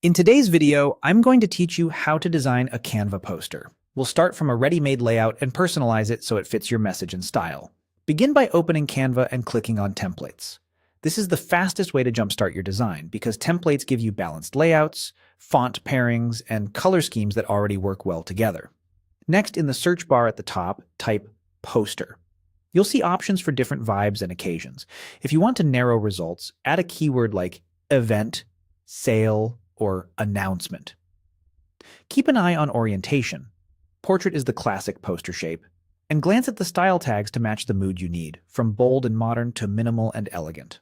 In today's video, I'm going to teach you how to design a Canva poster. We'll start from a ready-made layout and personalize it so it fits your message and style. Begin by opening Canva and clicking on Templates. This is the fastest way to jumpstart your design because templates give you balanced layouts, font pairings, and color schemes that already work well together. Next, in the search bar at the top, type Poster. You'll see options for different vibes and occasions. If you want to narrow results, add a keyword like event, sale, or announcement. Keep an eye on orientation. Portrait is the classic poster shape. And glance at the style tags to match the mood you need, from bold and modern to minimal and elegant.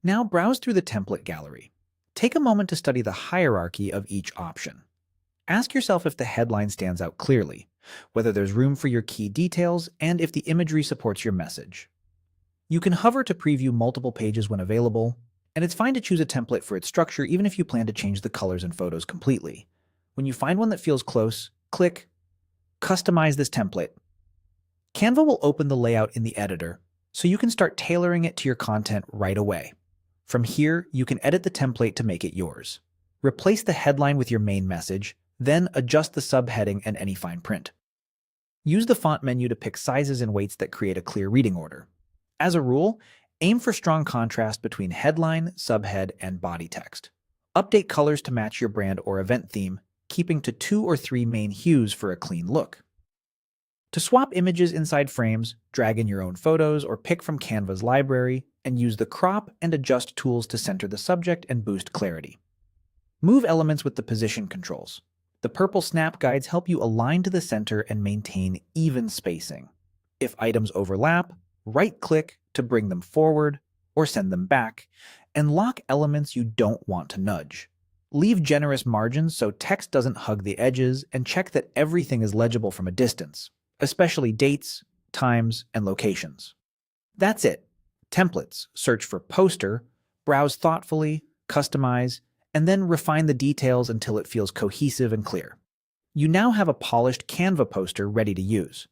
Now browse through the template gallery. Take a moment to study the hierarchy of each option. Ask yourself if the headline stands out clearly, whether there's room for your key details, and if the imagery supports your message. You can hover to preview multiple pages when available, and it's fine to choose a template for its structure even if you plan to change the colors and photos completely. When you find one that feels close, click Customize this template. Canva will open the layout in the editor, so you can start tailoring it to your content right away. From here, you can edit the template to make it yours. Replace the headline with your main message, then adjust the subheading and any fine print. Use the font menu to pick sizes and weights that create a clear reading order. As a rule, aim for strong contrast between headline, subhead, and body text. Update colors to match your brand or event theme, keeping to 2 or 3 main hues for a clean look. To swap images inside frames, drag in your own photos or pick from Canva's library, and use the crop and adjust tools to center the subject and boost clarity. Move elements with the position controls. The purple snap guides help you align to the center and maintain even spacing. If items overlap, right-click to bring them forward or send them back, and lock elements you don't want to nudge. Leave generous margins so text doesn't hug the edges, and check that everything is legible from a distance, especially dates, times, and locations. That's it. Templates. Search for poster, browse thoughtfully, customize, and then refine the details until it feels cohesive and clear. You now have a polished Canva poster ready to use.